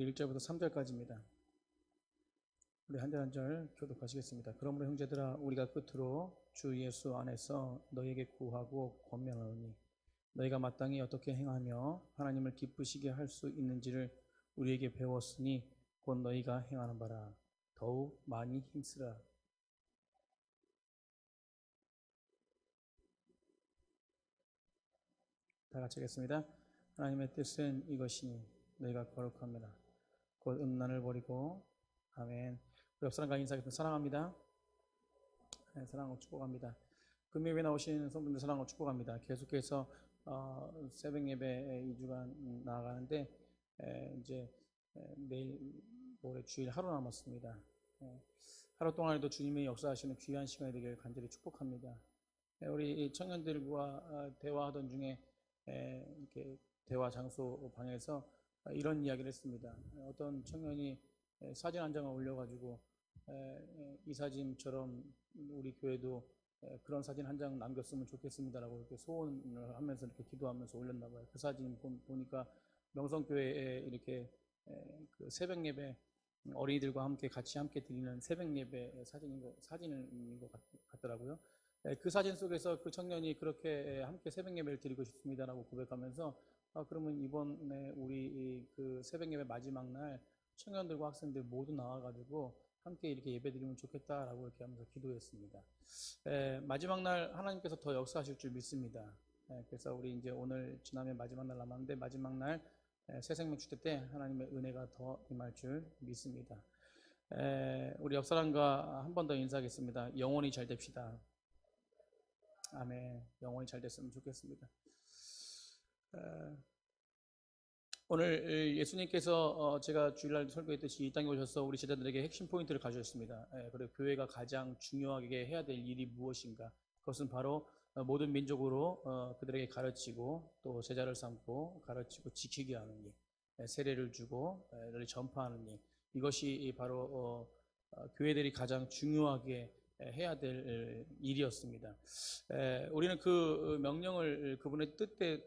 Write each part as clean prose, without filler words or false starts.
1절부터 3절까지입니다. 우리 한 절 한 절 교독하시겠습니다. 그러므로 형제들아 우리가 끝으로 주 예수 안에서 너희에게 구하고 권면하노니 너희가 마땅히 어떻게 행하며 하나님을 기쁘시게 할 수 있는지를 우리에게 배웠으니 곧 너희가 행하는 바라. 더욱 많이 힘쓰라. 다 같이 하겠습니다. 하나님의 뜻은 이것이니 너희가 거룩합니다. 곧 음란을 버리고. 아멘. 우리 옆 사람과 인사하겠습니다. 사랑합니다. 네, 사랑하고 축복합니다. 금요일에 나오신 성도님들 사랑하고 축복합니다. 계속해서 새벽 예배 2주간 나아가는데 이제 내일 모레 주일 하루 남았습니다. 하루 동안에도 주님의 역사하시는 귀한 시간이 되길 간절히 축복합니다. 우리 청년들과 대화하던 중에 이렇게 대화 장소 방에서 이런 이야기를 했습니다. 어떤 청년이 사진 한 장을 올려가지고 이 사진처럼 우리 교회도 그런 사진 한 장 남겼으면 좋겠습니다라고 이렇게 소원을 하면서 이렇게 기도하면서 올렸나 봐요. 그 사진 보니까 명성교회에 이렇게 그 새벽 예배 어린이들과 같이 함께 드리는 새벽 예배 사진인 것 같더라고요. 그 사진 속에서 그 청년이 그렇게 함께 새벽 예배를 드리고 싶습니다라고 고백하면서 그러면 이번에 우리 그 새벽 예배 마지막 날 청년들과 학생들 모두 나와가지고 함께 이렇게 예배 드리면 좋겠다라고 이렇게 하면서 기도했습니다. 마지막 날 하나님께서 더 역사하실 줄 믿습니다. 그래서 우리 이제 오늘 지나면 마지막 날 남았는데 마지막 날 새 생명 주대 때 하나님의 은혜가 더 임할 줄 믿습니다. 우리 옆 사람과 한 번 더 인사하겠습니다. 영원히 잘 됩시다. 아멘. 영원히 잘 됐으면 좋겠습니다. 오늘 예수님께서 제가 주일날 설교했듯이 이 땅에 오셔서 우리 제자들에게 핵심 포인트를 가져오셨습니다. 그리고 교회가 가장 중요하게 해야 될 일이 무엇인가? 그것은 바로 모든 민족으로 그들에게 가르치고 또 제자를 삼고 가르치고 지키게 하는 일, 세례를 주고 널리 전파하는 일, 이것이 바로 교회들이 가장 중요하게 해야 될 일이었습니다. 우리는 그 명령을 그분의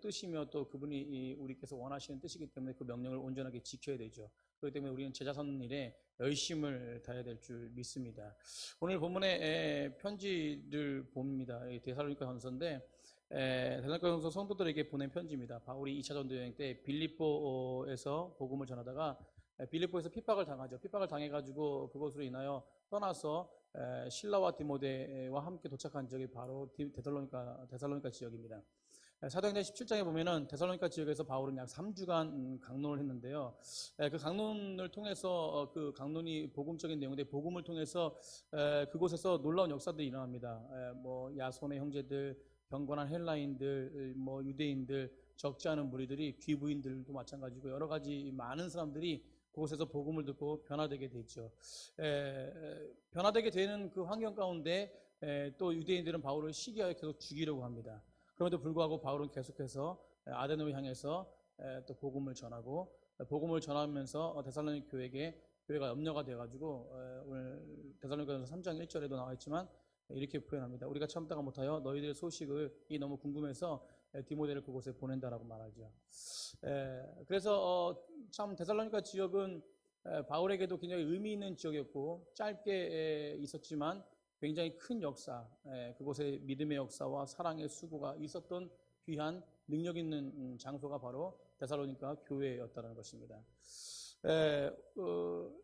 뜻이며 또 그분이 우리께서 원하시는 뜻이기 때문에 그 명령을 온전하게 지켜야 되죠. 그렇기 때문에 우리는 제자 삼는 일에 열심을 다해야 될 줄 믿습니다. 오늘 본문의 편지를 봅니다. 데살로니가 전서인데 데살로니가 전서 성도들에게 보낸 편지입니다. 바울이 2차 전도 여행 때 빌립보에서 복음을 전하다가 빌립보에서 핍박을 당하죠. 핍박을 당해가지고 그것으로 인하여 떠나서 실라와 디모데와 함께 도착한 지역이 바로 데살로니가 지역입니다. 사도행전 17장에 보면은 데살로니가 지역에서 바울은 약 3주간 강론을 했는데요. 그 강론을 통해서 그 강론이 복음적인 내용인데 복음을 통해서 그곳에서 놀라운 역사들이 일어납니다. 뭐 야손의 형제들, 경건한 헬라인들, 뭐 유대인들, 적지 않은 무리들이 귀부인들도 마찬가지고 여러 가지 많은 사람들이 그곳에서 복음을 듣고 변화되게 되죠. 변화되게 되는 그 환경 가운데 또 유대인들은 바울을 시기하여 계속 죽이려고 합니다. 그럼에도 불구하고 바울은 계속해서 아데노를 향해서 또 복음을 전하고 복음을 전하면서 데살로니가 교회가 염려가 돼가지고 오늘 데살로니가전서 3장 1절에도 나와 있지만 이렇게 표현합니다. 우리가 참다가 못하여 너희들의 소식이 너무 궁금해서 디모데를 그곳에 보낸다라고 말하죠. 그래서 참 데살로니가 지역은 바울에게도 굉장히 의미 있는 지역이었고 짧게 있었지만 굉장히 큰 역사, 그곳에 믿음의 역사와 사랑의 수고가 있었던 귀한 능력 있는 장소가 바로 데살로니가 교회였다는 것입니다.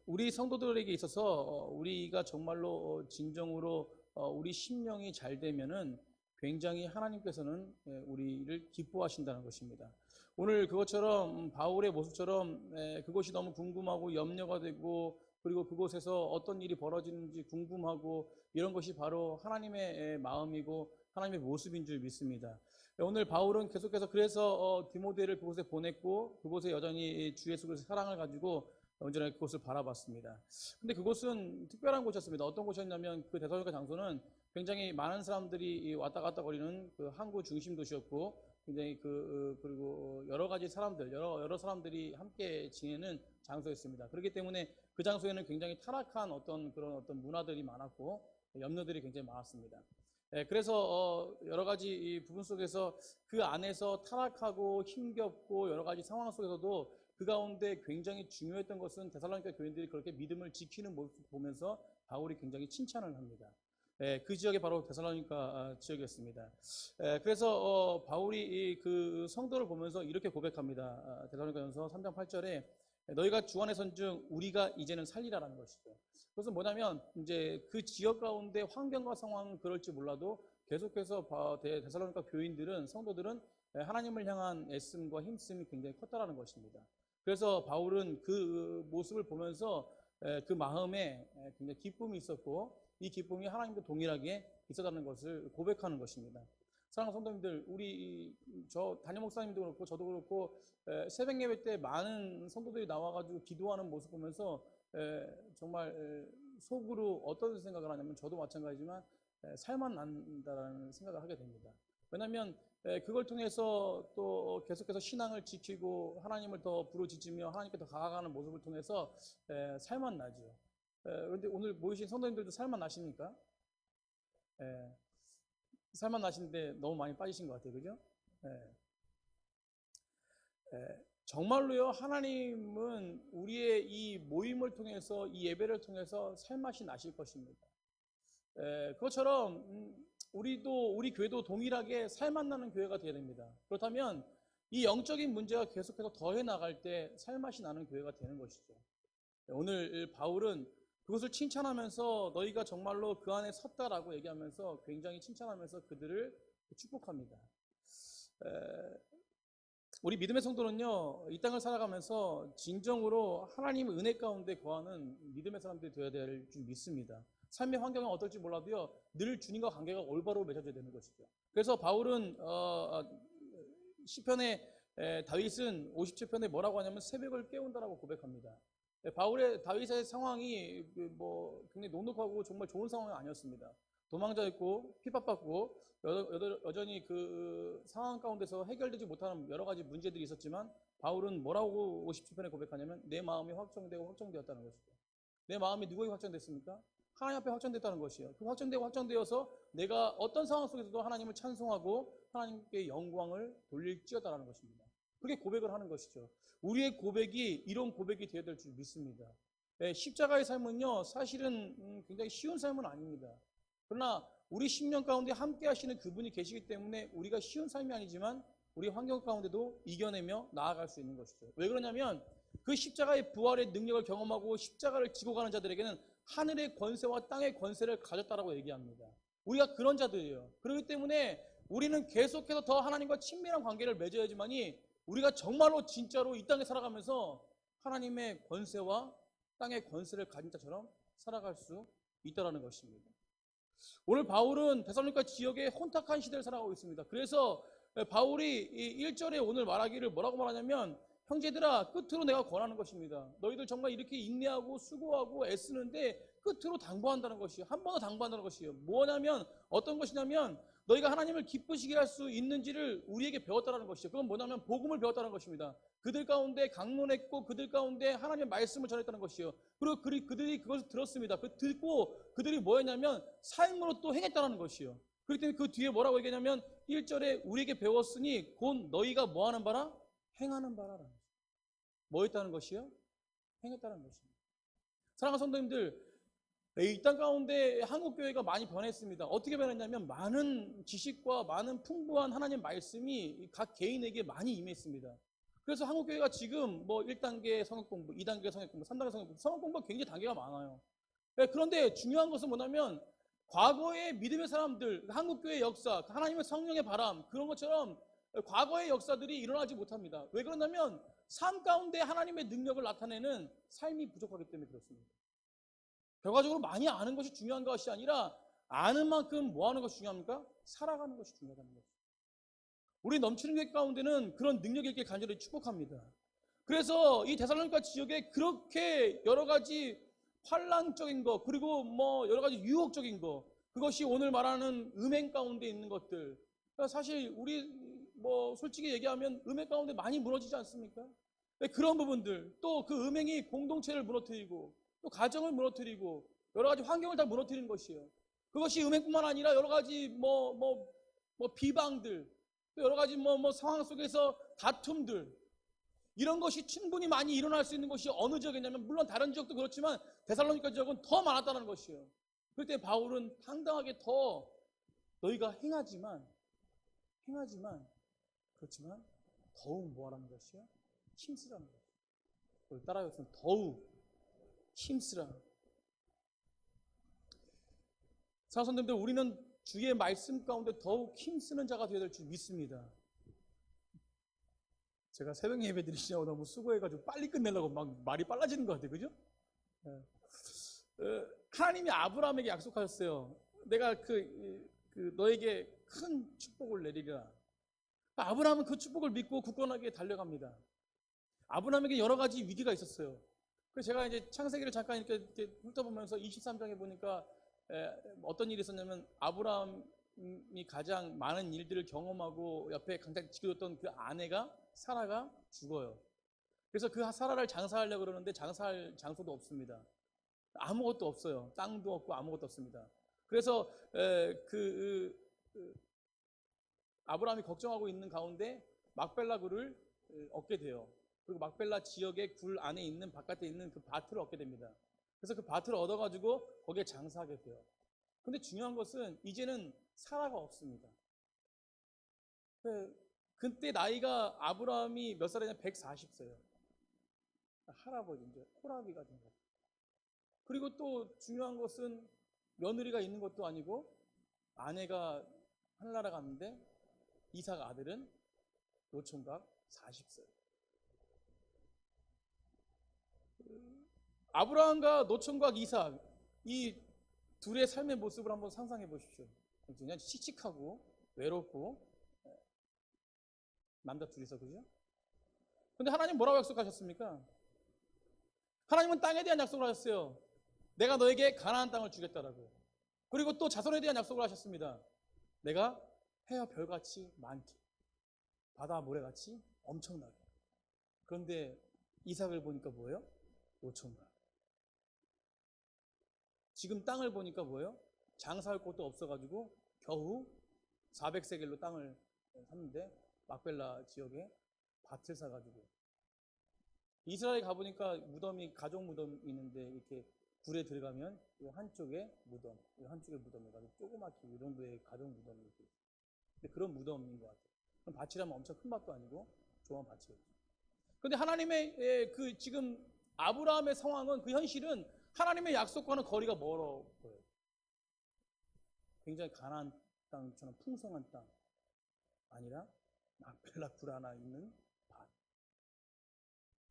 우리 성도들에게 있어서 우리가 정말로 진정으로 우리 심령이 잘 되면은 굉장히 하나님께서는 우리를 기뻐하신다는 것입니다. 오늘 그것처럼 바울의 모습처럼 그것이 너무 궁금하고 염려가 되고 그리고 그곳에서 어떤 일이 벌어지는지 궁금하고 이런 것이 바로 하나님의 마음이고 하나님의 모습인 줄 믿습니다. 오늘 바울은 계속해서 그래서 디모데를 그곳에 보냈고 그곳에 여전히 주 예수 그리스도의 사랑을 가지고 언제나 그곳을 바라봤습니다. 근데 그곳은 특별한 곳이었습니다. 어떤 곳이었냐면 그 데살로니가 장소는 굉장히 많은 사람들이 왔다 갔다 거리는 그 항구 중심 도시였고 굉장히 그리고 여러 가지 사람들, 여러 사람들이 함께 지내는 장소였습니다. 그렇기 때문에 그 장소에는 굉장히 타락한 어떤 문화들이 많았고 염려들이 굉장히 많았습니다. 그래서 여러 가지 이 부분 속에서 그 안에서 타락하고 힘겹고 여러 가지 상황 속에서도 그 가운데 굉장히 중요했던 것은 데살로니가 교인들이 그렇게 믿음을 지키는 모습을 보면서 바울이 굉장히 칭찬을 합니다. 그 지역이 바로 데살로니가 지역이었습니다. 그래서 바울이 그 성도를 보면서 이렇게 고백합니다. 데살로니가전서 3장 8절에 너희가 주 안에 선중 우리가 이제는 살리라라는 것이죠. 그것은 뭐냐면 이제 그 지역 가운데 환경과 상황은 그럴지 몰라도 계속해서 데살로니가 교인들은 성도들은 하나님을 향한 애씀과 힘씀이 굉장히 컸다라는 것입니다. 그래서 바울은 그 모습을 보면서 그 마음에 굉장히 기쁨이 있었고 이 기쁨이 하나님과 동일하게 있었다는 것을 고백하는 것입니다. 사랑하는 성도님들, 저 담임 목사님도 그렇고 저도 그렇고 새벽 예배 때 많은 성도들이 나와가지고 기도하는 모습 보면서 정말 속으로 어떤 생각을 하냐면 저도 마찬가지지만 살만 난다라는 생각을 하게 됩니다. 왜냐하면 그걸 통해서 또 계속해서 신앙을 지키고 하나님을 더 부르짖으며 하나님께 더 가까워가는 모습을 통해서 살만 나죠. 그런데 오늘 모이신 성도님들도 살만 나십니까? 살만 나시는데 너무 많이 빠지신 것 같아요. 그죠? 정말로요, 하나님은 우리의 이 모임을 통해서, 이 예배를 통해서 살맛이 나실 것입니다. 그것처럼, 우리 교회도 동일하게 살맛 나는 교회가 되어야 됩니다. 그렇다면, 이 영적인 문제가 계속해서 더해 나갈 때 살맛이 나는 교회가 되는 것이죠. 오늘 바울은 그것을 칭찬하면서 너희가 정말로 그 안에 섰다라고 얘기하면서 굉장히 칭찬하면서 그들을 축복합니다. 우리 믿음의 성도는요, 이 땅을 살아가면서 진정으로 하나님의 은혜 가운데 거하는 믿음의 사람들이 되어야 될 줄 믿습니다. 삶의 환경은 어떨지 몰라도요, 늘 주님과 관계가 올바로 맺어져야 되는 것이죠. 그래서 바울은 시편에 다윗은 57편에 뭐라고 하냐면 새벽을 깨운다라고 고백합니다. 다윗의 상황이 굉장히 녹록하고 정말 좋은 상황이 아니었습니다. 도망자였고 핍박받고 여전히 그 상황 가운데서 해결되지 못하는 여러 가지 문제들이 있었지만 바울은 뭐라고 57편에 고백하냐면 내 마음이 확정되고 확정되었다는 것이죠. 내 마음이 누구에게 확정됐습니까? 하나님 앞에 확정됐다는 것이에요. 그 확정되어서 내가 어떤 상황 속에서도 하나님을 찬송하고 하나님께 영광을 돌릴지어다라는 것입니다. 그렇게 고백을 하는 것이죠. 우리의 고백이 이런 고백이 되어야 될 줄 믿습니다. 십자가의 삶은요, 사실은 굉장히 쉬운 삶은 아닙니다. 그러나 우리 10년 가운데 함께 하시는 그분이 계시기 때문에 우리가 쉬운 삶이 아니지만 우리 환경 가운데도 이겨내며 나아갈 수 있는 것이죠. 왜 그러냐면 그 십자가의 부활의 능력을 경험하고 십자가를 지고 가는 자들에게는 하늘의 권세와 땅의 권세를 가졌다라고 얘기합니다. 우리가 그런 자들이에요. 그렇기 때문에 우리는 계속해서 더 하나님과 친밀한 관계를 맺어야지만이 우리가 정말로 진짜로 이 땅에 살아가면서 하나님의 권세와 땅의 권세를 가진 자처럼 살아갈 수 있다는 것입니다. 오늘 바울은 데살로니가 지역에 혼탁한 시대를 살아가고 있습니다. 그래서 바울이 1절에 오늘 말하기를 뭐라고 말하냐면 형제들아 끝으로 내가 권하는 것입니다. 너희들 정말 이렇게 인내하고 수고하고 애쓰는데 끝으로 당부한다는 것이에요. 한 번 더 당부한다는 것이에요. 뭐냐면 어떤 것이냐면 너희가 하나님을 기쁘시게 할 수 있는지를 우리에게 배웠다는 것이죠. 그건 뭐냐면 복음을 배웠다는 것입니다. 그들 가운데 강론했고 그들 가운데 하나님의 말씀을 전했다는 것이에요. 그리고 그들이 그것을 들었습니다. 그 듣고 그들이 뭐 했냐면 삶으로 또 행했다는 것이에요. 그렇기 때문에 그 뒤에 뭐라고 얘기하냐면 1절에 우리에게 배웠으니 곧 너희가 뭐 하는 바라? 행하는 바라라는 것이죠. 뭐 했다는 것이요? 행했다는 것입니다. 사랑하는 성도님들, 이 땅 가운데 한국교회가 많이 변했습니다. 어떻게 변했냐면 많은 지식과 많은 풍부한 하나님 말씀이 각 개인에게 많이 임했습니다. 그래서 한국교회가 지금 1단계 성역공부, 2단계 성역공부, 3단계 성역공부, 성역공부가 굉장히 단계가 많아요. 그런데 중요한 것은 뭐냐면 과거의 믿음의 사람들, 한국교회의 역사, 하나님의 성령의 바람, 그런 것처럼 과거의 역사들이 일어나지 못합니다. 왜 그러냐면 삶 가운데 하나님의 능력을 나타내는 삶이 부족하기 때문에 그렇습니다. 결과적으로 많이 아는 것이 중요한 것이 아니라 아는 만큼 뭐 하는 것이 중요합니까? 살아가는 것이 중요하다는 거죠. 우리 넘치는 교회 가운데는 그런 능력이 있길 간절히 축복합니다. 그래서 이 데살로니가 지역에 그렇게 여러 가지 환란적인 것, 그리고 여러 가지 유혹적인 것, 그것이 오늘 말하는 음행 가운데 있는 것들. 사실 우리 솔직히 얘기하면 음행 가운데 많이 무너지지 않습니까? 그런 부분들, 또 그 음행이 공동체를 무너뜨리고 또 가정을 무너뜨리고 여러 가지 환경을 다 무너뜨리는 것이에요. 그것이 음행뿐만 아니라 여러 가지 비방들, 또 여러 가지 상황 속에서 다툼들, 이런 것이 충분히 많이 일어날 수 있는 것이 어느 지역이냐면, 물론 다른 지역도 그렇지만 데살로니가 지역은 더 많았다는 것이에요. 그때 바울은 당당하게 더 너희가 행하지만 그렇지만 더욱 뭐하라는 것이요? 힘쓰라는 것이요. 그걸 따라해서 더욱 힘쓰라. 사랑하는 우리는 주의 말씀 가운데 더욱 힘쓰는 자가 되어야 될 줄 믿습니다. 제가 새벽 예배 드리시냐고 너무 수고해가지고 빨리 끝내려고 막 말이 빨라지는 것 같아요. 그죠? 하나님이 아브라함에게 약속하셨어요. 내가 너에게 큰 축복을 내리리라. 아브라함은 그 축복을 믿고 굳건하게 달려갑니다. 아브라함에게 여러 가지 위기가 있었어요. 그래서 제가 이제 창세기를 잠깐 이렇게 훑어보면서 23장에 보니까 어떤 일이 있었냐면, 아브라함이 가장 많은 일들을 경험하고 옆에 강장 지켜줬던 그 아내가 사라가 죽어요. 그래서 그 사라를 장사하려고 그러는데 장사할 장소도 없습니다. 아무것도 없어요. 땅도 없고 아무것도 없습니다. 그래서 아브라함이 걱정하고 있는 가운데 막벨라 굴을 얻게 돼요. 그리고 막벨라 지역의 굴 안에 있는, 바깥에 있는 그 밭을 얻게 됩니다. 그래서 그 밭을 얻어가지고 거기에 장사하게 돼요. 근데 중요한 것은 이제는 사라가 없습니다. 그때 나이가 아브라함이 몇 살이냐? 140세예요. 할아버지, 이제 호라비가 된 거예요. 그리고 또 중요한 것은 며느리가 있는 것도 아니고 아내가 하늘나라 갔는데 이삭 아들은 노총각 40세. 아브라함과 노총각 이삭, 이 둘의 삶의 모습을 한번 상상해 보십시오. 그냥 씩씩하고 외롭고 남자 둘이서, 그죠? 근데 하나님 뭐라고 약속하셨습니까? 하나님은 땅에 대한 약속을 하셨어요. 내가 너에게 가나안 땅을 주겠다라고. 그리고 또 자손에 대한 약속을 하셨습니다. 내가 해와 별같이 많게, 바다 모래같이 엄청나게. 그런데 이삭을 보니까 뭐예요? 노총각. 지금 땅을 보니까 뭐예요? 장사할 곳도 없어가지고 겨우 400세겔로 땅을 샀는데 막벨라 지역에 밭을 사가지고, 이스라엘에 가보니까 무덤이, 가족 무덤이 있는데 이렇게 굴에 들어가면 이 한쪽에 무덤, 이 한쪽에 무덤이 가지고 조그맣게 이 정도의 가족 무덤이 이렇게. 근데 그런 무덤인 것 같아요. 그럼 밭이라면 엄청 큰 밭도 아니고 조그만 밭이었죠. 근데 하나님의 지금 아브라함의 상황은, 그 현실은 하나님의 약속과는 거리가 멀어 보여요. 굉장히 가나안 땅처럼 풍성한 땅 아니라 막벨라 굴 하나 있는 밭.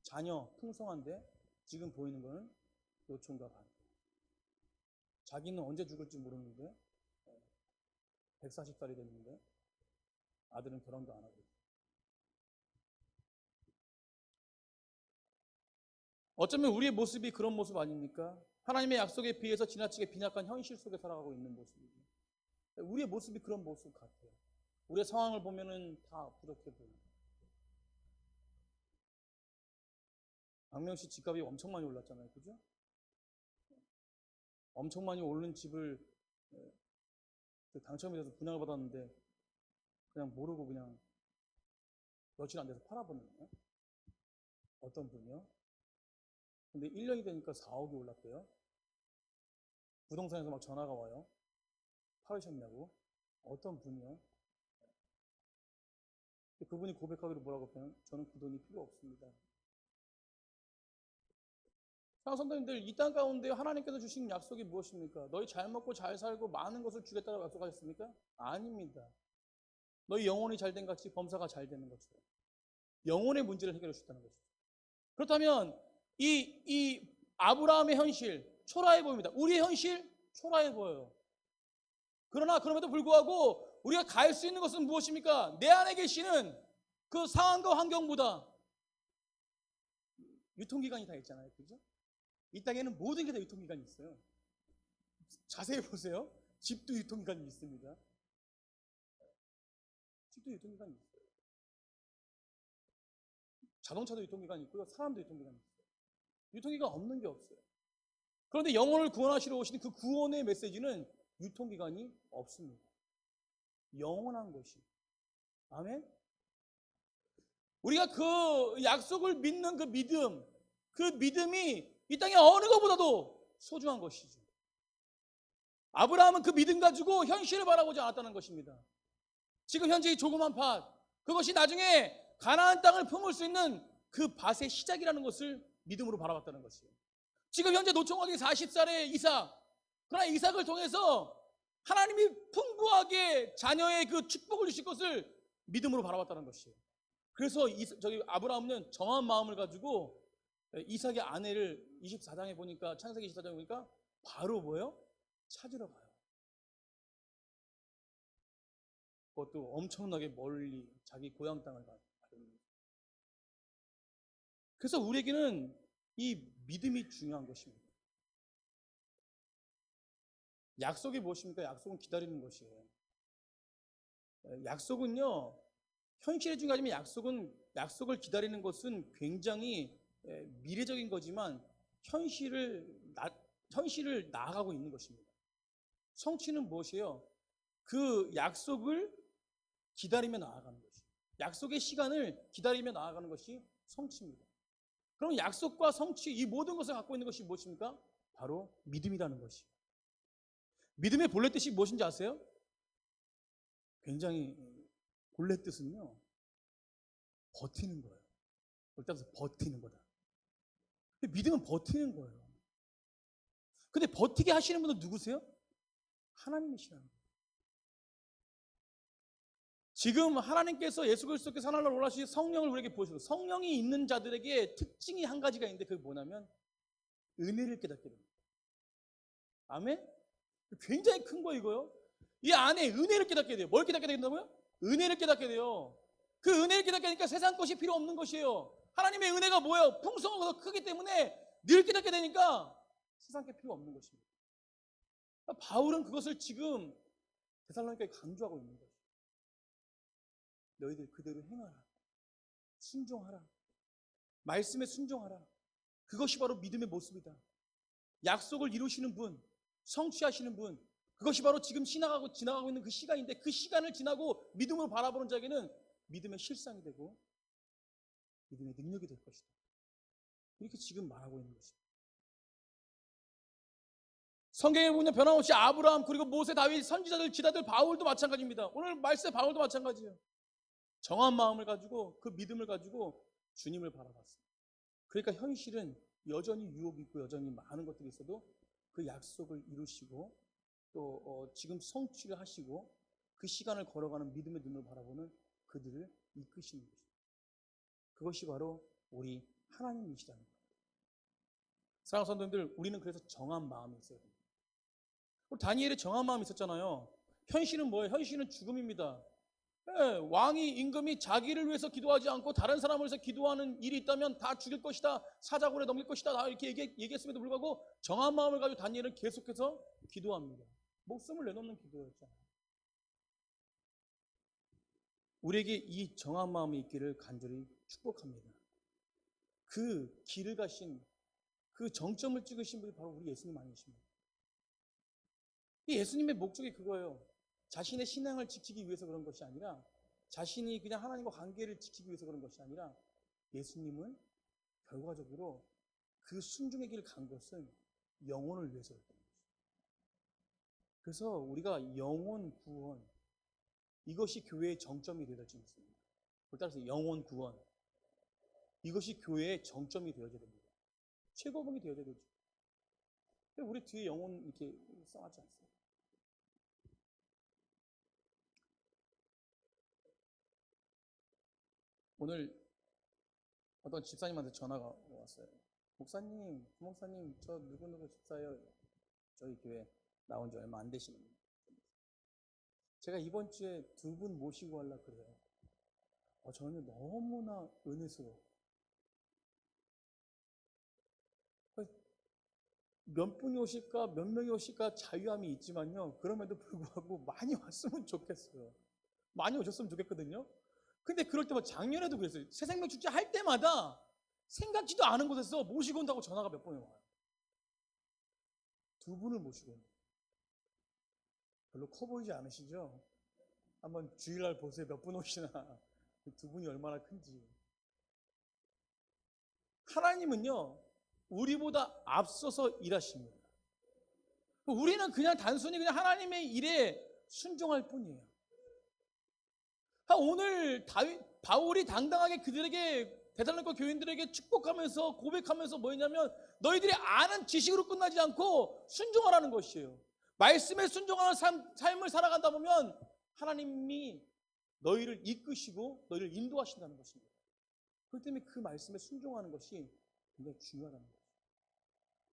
자녀 풍성한데 지금 보이는 거는 노총과 밭. 자기는 언제 죽을지 모르는데 140살이 됐는데 아들은 결혼도 안 하고. 어쩌면 우리의 모습이 그런 모습 아닙니까? 하나님의 약속에 비해서 지나치게 빈약한 현실 속에 살아가고 있는 모습이죠. 우리의 모습이 그런 모습 같아요. 우리의 상황을 보면은 다 부족해 보여요. 박명수 집값이 엄청 많이 올랐잖아요. 그죠? 엄청 많이 오른 집을 당첨이 돼서 분양을 받았는데 그냥 모르고 그냥 며칠 안 돼서 팔아버렸네요. 어떤 분이요? 근데 1년이 되니까 4억이 올랐대요. 부동산에서 막 전화가 와요. 팔으셨냐고. 어떤 분이요? 그분이 고백하기로 뭐라고 하면, 저는 그 돈이 필요 없습니다. 성도님들, 이 땅 가운데 하나님께서 주신 약속이 무엇입니까? 너희 잘 먹고 잘 살고 많은 것을 주겠다고 약속하셨습니까? 아닙니다. 너희 영혼이 잘된 같이 범사가 잘 되는 것처럼 영혼의 문제를 해결해 주셨다는 것이죠. 그렇다면 이 아브라함의 현실 초라해 보입니다. 우리의 현실 초라해 보여요. 그러나 그럼에도 불구하고 우리가 갈 수 있는 것은 무엇입니까? 내 안에 계시는 그 상황과 환경보다, 유통기간이 다 있잖아요. 그죠? 이 땅에는 모든 게 다 유통기간이 있어요. 자세히 보세요. 집도 유통기간이 있습니다. 집도 유통기간이 있어요. 자동차도 유통기간이 있고요. 사람도 유통기간이 있어요. 유통기간 없는 게 없어요. 그런데 영혼을 구원하시러 오시는 그 구원의 메시지는 유통기간이 없습니다. 영원한 것이. 아멘? 우리가 그 약속을 믿는 그 믿음이 이 땅에 어느 것보다도 소중한 것이죠. 아브라함은 그 믿음 가지고 현실을 바라보지 않았다는 것입니다. 지금 현재 이 조그만 밭, 그것이 나중에 가나안 땅을 품을 수 있는 그 밭의 시작이라는 것을 믿음으로 바라봤다는 것이에요. 지금 현재 노총각이 40살의 이삭, 그러나 이삭을 통해서 하나님이 풍부하게 자녀의 그 축복을 주실 것을 믿음으로 바라봤다는 것이에요. 그래서 아브라함은 정한 마음을 가지고 이삭의 아내를 24장에 보니까, 창세기 24장에 보니까 바로 뭐예요? 찾으러 가요. 그것도 엄청나게 멀리 자기 고향 땅을 가요. 그래서 우리에게는 이 믿음이 중요한 것입니다. 약속이 무엇입니까? 약속은 기다리는 것이에요. 약속은요, 현실에 중요하지만 약속을 기다리는 것은 굉장히 미래적인 거지만 현실을 나아가고 있는 것입니다. 성취는 무엇이에요? 그 약속을 기다리며 나아가는 것이, 약속의 시간을 기다리며 나아가는 것이 성취입니다. 그럼 약속과 성취, 이 모든 것을 갖고 있는 것이 무엇입니까? 바로 믿음이라는 것이에요. 믿음의 본래 뜻이 무엇인지 아세요? 굉장히 본래 뜻은요, 버티는 거예요. 따라서 버티는 거다. 믿음은 버티는 거예요. 근데 버티게 하시는 분은 누구세요? 하나님이시라는 거예요. 지금 하나님께서 예수 그리스도께서 하나님을 원하시는 성령을 우리에게 보여주고, 성령이 있는 자들에게 특징이 한 가지가 있는데 그게 뭐냐면 은혜를 깨닫게 됩니다. 아멘? 굉장히 큰 거 이거요. 이 안에 은혜를 깨닫게 돼요. 뭘 깨닫게 된다고요? 은혜를 깨닫게 돼요. 그 은혜를 깨닫게 되니까 세상 것이 필요 없는 것이에요. 하나님의 은혜가 뭐예요? 풍성하고 크기 때문에 늘 깨닫게 되니까 세상 게 필요 없는 것입니다. 바울은 그것을 지금 데살로니가에 강조하고 있는 거예요. 너희들 그대로 행하라. 순종하라. 말씀에 순종하라. 그것이 바로 믿음의 모습이다. 약속을 이루시는 분, 성취하시는 분, 그것이 바로 지금 지나가고 있는 그 시간인데, 그 시간을 지나고 믿음으로 바라보는 자에게는 믿음의 실상이 되고 믿음의 능력이 될 것이다. 이렇게 지금 말하고 있는 것입니다. 성경에 보면 변함없이 아브라함, 그리고 모세, 다윗, 선지자들, 지도자들, 바울도 마찬가지입니다. 오늘 말씀 바울도 마찬가지예요. 정한 마음을 가지고, 그 믿음을 가지고 주님을 바라봤어요. 그러니까 현실은 여전히 유혹이 있고 여전히 많은 것들이 있어도 그 약속을 이루시고 또 지금 성취를 하시고 그 시간을 걸어가는 믿음의 눈으로 바라보는 그들을 이끄시는 것입니다. 그것이 바로 우리 하나님이시라는 거예요. 사랑하는 성도님들, 우리는 그래서 정한 마음이 있어야 됩니다. 다니엘의 정한 마음이 있었잖아요. 현실은 뭐예요? 현실은 죽음입니다. 왕이, 임금이 자기를 위해서 기도하지 않고 다른 사람을 위해서 기도하는 일이 있다면 다 죽일 것이다, 사자굴에 넘길 것이다, 다 이렇게 얘기했음에도 불구하고 정한 마음을 가지고 다니엘은 계속해서 기도합니다. 목숨을 내놓는 기도였잖아요. 우리에게 이 정한 마음이 있기를 간절히 축복합니다. 그 길을 가신, 그 정점을 찍으신 분이 바로 우리 예수님 아니십니까? 이 예수님의 목적이 그거예요. 자신의 신앙을 지키기 위해서 그런 것이 아니라, 자신이 그냥 하나님과 관계를 지키기 위해서 그런 것이 아니라, 예수님은 결과적으로 그 순종의 길을 간 것은 영혼을 위해서였던 것입니다. 그래서 우리가 영혼 구원, 이것이 교회의 정점이 되어야 될 줄 믿습니다. 따라서 영혼 구원, 이것이 교회의 정점이 되어야 됩니다. 최고봉이 되어야 되죠. 우리 뒤에 영혼 이렇게 써하지 않습니다. 오늘 어떤 집사님한테 전화가 왔어요. 목사님, 부목사님, 저 누구누구 집사예요. 저희 교회 나온 지 얼마 안 되시는 분. 제가 이번 주에 2분 모시고 하려고 그래요. 저는 너무나 은혜스러워. 몇 분이 오실까, 몇 명이 오실까 자유함이 있지만요, 그럼에도 불구하고 많이 왔으면 좋겠어요. 많이 오셨으면 좋겠거든요. 근데 그럴 때마다, 작년에도 그랬어요. 새생명 축제 할 때마다 생각지도 않은 곳에서 모시고 온다고 전화가 몇 번이 와요. 2분을 모시고 온다. 별로 커 보이지 않으시죠? 한번 주일날 보세요. 몇 분 오시나. 두 분이 얼마나 큰지. 하나님은요, 우리보다 앞서서 일하십니다. 우리는 그냥 단순히 그냥 하나님의 일에 순종할 뿐이에요. 오늘 바울이 당당하게 그들에게 데살로니가 교인들에게 축복하면서 고백하면서 뭐였냐면 너희들이 아는 지식으로 끝나지 않고 순종하라는 것이에요. 말씀에 순종하는 삶을 살아간다 보면 하나님이 너희를 이끄시고 너희를 인도하신다는 것입니다. 그렇기 때문에 그 말씀에 순종하는 것이 굉장히 중요하다는 거예요.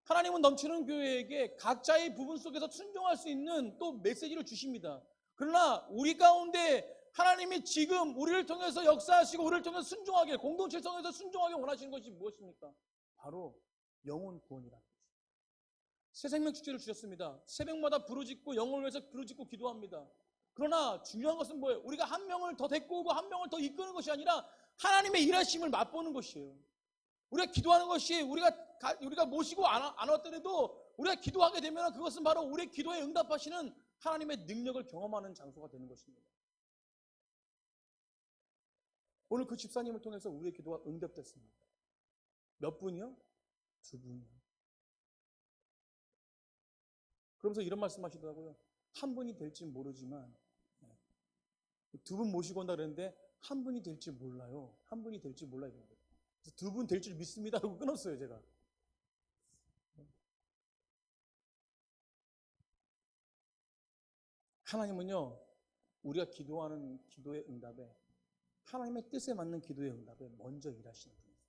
하나님은 넘치는 교회에게 각자의 부분 속에서 순종할 수 있는 또 메시지를 주십니다. 그러나 우리 가운데 하나님이 지금 우리를 통해서 역사하시고 우리를 통해서 순종하게, 공동체를 통해서 순종하게 원하시는 것이 무엇입니까? 바로 영혼 구원이라는 것입니다. 새 생명 축제를 주셨습니다. 새벽마다 부르짖고 영혼을 위해서 부르짖고 기도합니다. 그러나 중요한 것은 뭐예요? 우리가 한 명을 더 데리고 오고 한 명을 더 이끄는 것이 아니라 하나님의 일하심을 맛보는 것이에요. 우리가 기도하는 것이 우리가 모시고 안 왔더라도 우리가 기도하게 되면 그것은 바로 우리의 기도에 응답하시는 하나님의 능력을 경험하는 장소가 되는 것입니다. 오늘 그 집사님을 통해서 우리의 기도가 응답됐습니다. 몇 분이요? 두 분이요. 그러면서 이런 말씀 하시더라고요. 한 분이 될지 모르지만 두 분 모시고 온다 그랬는데 한 분이 될지 몰라요. 한 분이 될지 몰라요. 그래서 두 분 될 줄 믿습니다 하고 끊었어요, 제가. 하나님은요, 우리가 기도하는 기도의 응답에 하나님의 뜻에 맞는 기도의 응답에 먼저 일하시는 분이에요.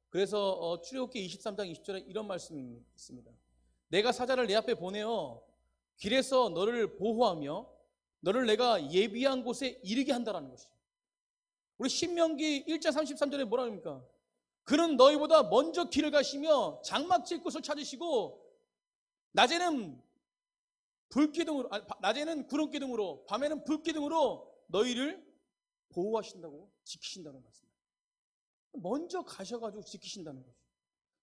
그래서 출애굽기 23장 20절에 이런 말씀이 있습니다. 내가 사자를 내 앞에 보내어 길에서 너를 보호하며 너를 내가 예비한 곳에 이르게 한다라는 것이에요. 우리 신명기 1장 33절에 뭐라 합니까? 그는 너희보다 먼저 길을 가시며 장막 칠 곳을 찾으시고 낮에는 구름 기둥으로 밤에는 불 기둥으로 너희를 보호하신다고 지키신다는 말씀입니다. 먼저 가셔가지고 지키신다는 거죠.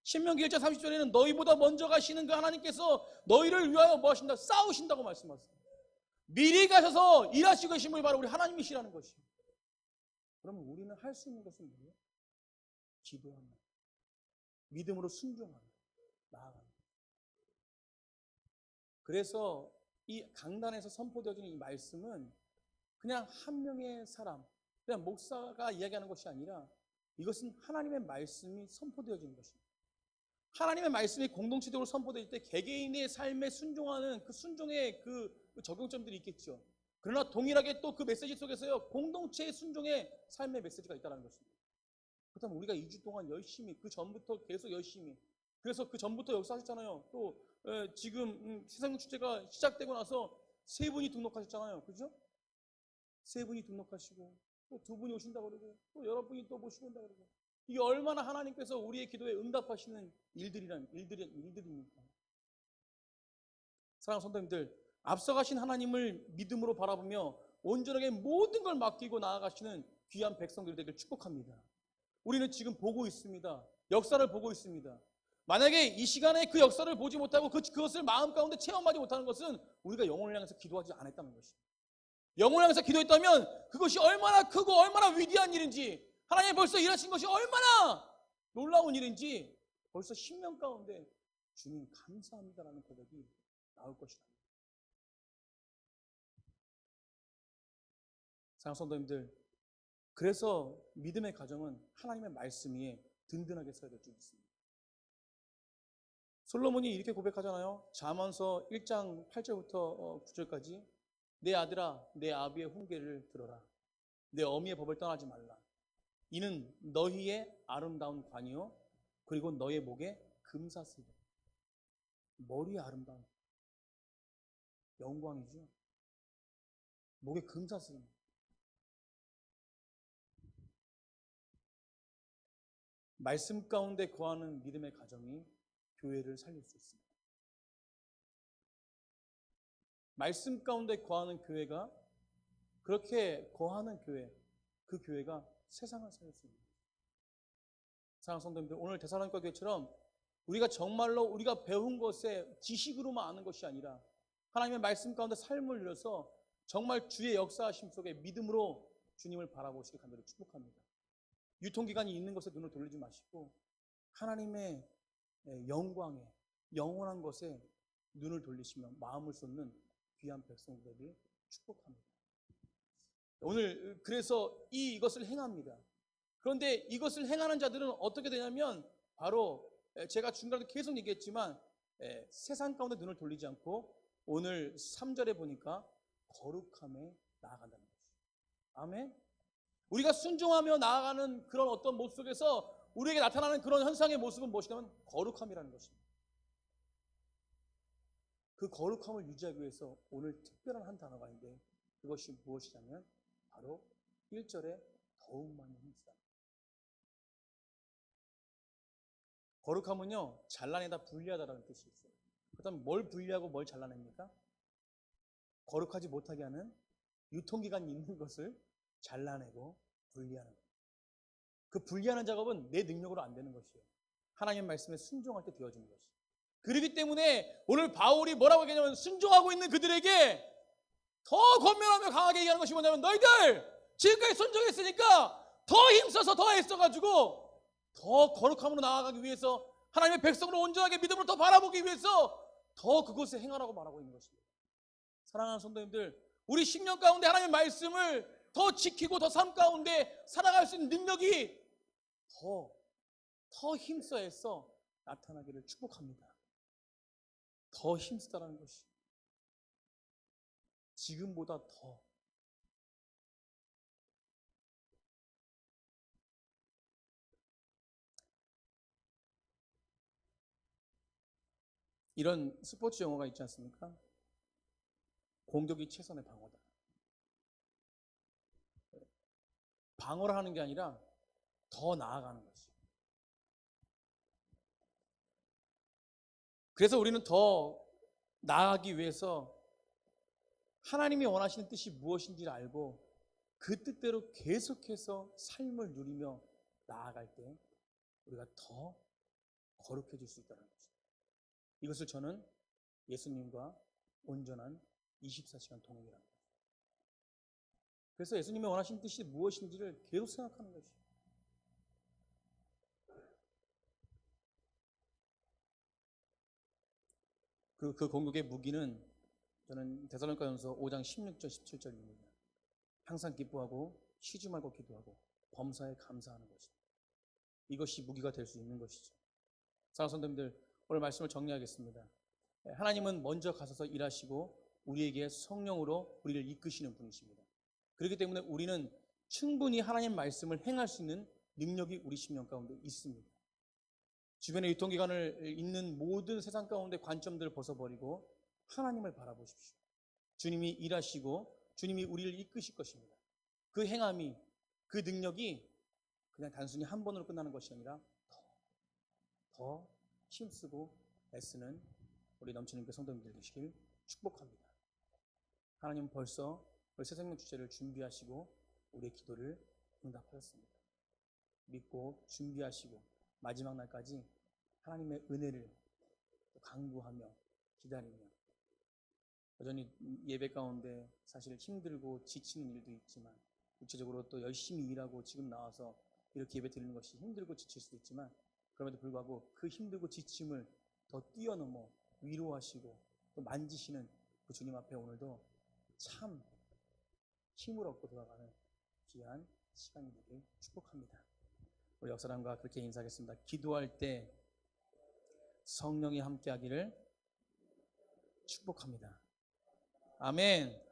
신명기 1장 30절에는 너희보다 먼저 가시는 그 하나님께서 너희를 위하여 뭐 하신다? 싸우신다고 말씀하세요. 미리 가셔서 일하시고 계신 분이 바로 우리 하나님이시라는 것이에요. 그러면 우리는 할 수 있는 것은 뭐예요? 기도하는, 믿음으로 순종하는, 나아가는. 그래서 이 강단에서 선포되어지는 이 말씀은 그냥 한 명의 사람, 그냥 목사가 이야기하는 것이 아니라 이것은 하나님의 말씀이 선포되어지는 것입니다. 하나님의 말씀이 공동체적으로 선포될 때 개개인의 삶에 순종하는 그 순종의 그 적용점들이 있겠죠. 그러나 동일하게 또 그 메시지 속에서요, 공동체의 순종의 삶의 메시지가 있다는 것입니다. 그렇다면 우리가 2주 동안 열심히, 그 전부터 계속 열심히, 그래서 그 전부터 역사하셨잖아요. 또 지금 세상 축제가 시작되고 나서 세 분이 등록하셨잖아요. 그죠? 세 분이 등록하시고 또 두 분이 오신다고 그러고 또 여러분이 또 모시고 온다고 그러고 이게 얼마나 하나님께서 우리의 기도에 응답하시는 일들입니까? 사랑하는 성도님들, 앞서가신 하나님을 믿음으로 바라보며 온전하게 모든 걸 맡기고 나아가시는 귀한 백성들이 되길 축복합니다. 우리는 지금 보고 있습니다. 역사를 보고 있습니다. 만약에 이 시간에 그 역사를 보지 못하고 그것을 마음 가운데 체험하지 못하는 것은 우리가 영혼을 향해서 기도하지 않았다는 것입니다. 영혼을 향해서 기도했다면 그것이 얼마나 크고 얼마나 위대한 일인지, 하나님이 벌써 일하신 것이 얼마나 놀라운 일인지 벌써 10년 가운데 주님 감사합니다라는 고백이 나올 것이다. 사랑하는 성도님들, 그래서 믿음의 가정은 하나님의 말씀 위에 든든하게 서야 될 줄 믿습니다. 솔로몬이 이렇게 고백하잖아요. 잠언서 1장 8절부터 9절까지 내 아들아 내 아비의 훈계를 들어라. 내 어미의 법을 떠나지 말라. 이는 너희의 아름다운 관이요 그리고 너의 목에 금사슬이다. 머리에 아름다운 영광이죠. 목에 금사슬입니다. 말씀 가운데 거하는 믿음의 가정이 교회를 살릴 수 있습니다. 말씀 가운데 거하는 교회가, 그렇게 거하는 교회, 그 교회가 세상을 살릴 수 있습니다. 사랑하는 성도님들, 오늘 데살로니가 교회처럼 우리가 정말로 우리가 배운 것에 지식으로만 아는 것이 아니라 하나님의 말씀 가운데 삶을 누려서 정말 주의 역사하심 속에 믿음으로 주님을 바라보시길 간절히 축복합니다. 유통기간이 있는 것에 눈을 돌리지 마시고 하나님의 영광에 영원한 것에 눈을 돌리시며 마음을 쏟는 귀한 백성들을 축복합니다. 오늘 그래서 이것을 행합니다. 그런데 이것을 행하는 자들은 어떻게 되냐면 바로 제가 중간에 계속 얘기했지만 세상 가운데 눈을 돌리지 않고 오늘 3절에 보니까 거룩함에 나아간다는 거죠. 아멘. 우리가 순종하며 나아가는 그런 어떤 모습 속에서 우리에게 나타나는 그런 현상의 모습은 무엇이냐면 거룩함이라는 것입니다. 그 거룩함을 유지하기 위해서 오늘 특별한 한 단어가 있는데 그것이 무엇이냐면 바로 1절에 더욱 많이 힘쓰다. 거룩함은요, 잘라내다 분리하다라는 뜻이 있어요. 그렇다면 뭘 분리하고 뭘 잘라냅니까? 거룩하지 못하게 하는 유통기간이 있는 것을 잘라내고 분리하는 거예요. 그 분리하는 작업은 내 능력으로 안 되는 것이에요. 하나님의 말씀에 순종할 때 되어지는 것이에요. 그렇기 때문에 오늘 바울이 뭐라고 얘기하냐면 순종하고 있는 그들에게 더 권면하며 강하게 얘기하는 것이 뭐냐면 너희들 지금까지 순종했으니까 더 힘써서 더 애써가지고 더 거룩함으로 나아가기 위해서 하나님의 백성으로 온전하게 믿음으로 더 바라보기 위해서 더 그것을 행하라고 말하고 있는 것입니다. 사랑하는 성도님들, 우리 10년 가운데 하나님의 말씀을 더 지키고 더 삶 가운데 살아갈 수 있는 능력이 더 힘써서 나타나기를 축복합니다. 더 힘쓰다라는 것이 지금보다 더 이런 스포츠 용어가 있지 않습니까? 공격이 최선의 방어다. 방어를 하는 게 아니라 더 나아가는 것이. 그래서 우리는 더 나아가기 위해서 하나님이 원하시는 뜻이 무엇인지를 알고 그 뜻대로 계속해서 삶을 누리며 나아갈 때 우리가 더 거룩해질 수 있다는 거죠. 이것을 저는 예수님과 온전한 24시간 동행이라는 거죠. 그래서 예수님이 원하시는 뜻이 무엇인지를 계속 생각하는 것이죠. 그 공격의 무기는 저는 데살로니가전서 5장 16절 17절입니다. 항상 기뻐하고 쉬지 말고 기도하고 범사에 감사하는 것입니다. 이것이 무기가 될 수 있는 것이죠. 사랑하는 성도님들, 오늘 말씀을 정리하겠습니다. 하나님은 먼저 가셔서 일하시고 우리에게 성령으로 우리를 이끄시는 분이십니다. 그렇기 때문에 우리는 충분히 하나님 말씀을 행할 수 있는 능력이 우리 심령 가운데 있습니다. 주변에 유통기간을 있는 모든 세상 가운데 관점들을 벗어버리고 하나님을 바라보십시오. 주님이 일하시고 주님이 우리를 이끄실 것입니다. 그 행함이, 그 능력이 그냥 단순히 한 번으로 끝나는 것이 아니라 더 힘쓰고 애쓰는 우리 넘치는 그 성도님들 되시길 축복합니다. 하나님은 벌써 우리 새 생명 주제를 준비하시고 우리의 기도를 응답하셨습니다. 믿고 준비하시고 마지막 날까지 하나님의 은혜를 강구하며 기다리며 여전히 예배 가운데 사실 힘들고 지치는 일도 있지만 육체적으로 또 열심히 일하고 지금 나와서 이렇게 예배 드리는 것이 힘들고 지칠 수도 있지만 그럼에도 불구하고 그 힘들고 지침을 더 뛰어넘어 위로하시고 또 만지시는 그 주님 앞에 오늘도 참 힘을 얻고 돌아가는 귀한 시간이 되길 축복합니다. 우리 옆사람과 그렇게 인사하겠습니다. 기도할 때 성령이 함께하기를 축복합니다. 아멘.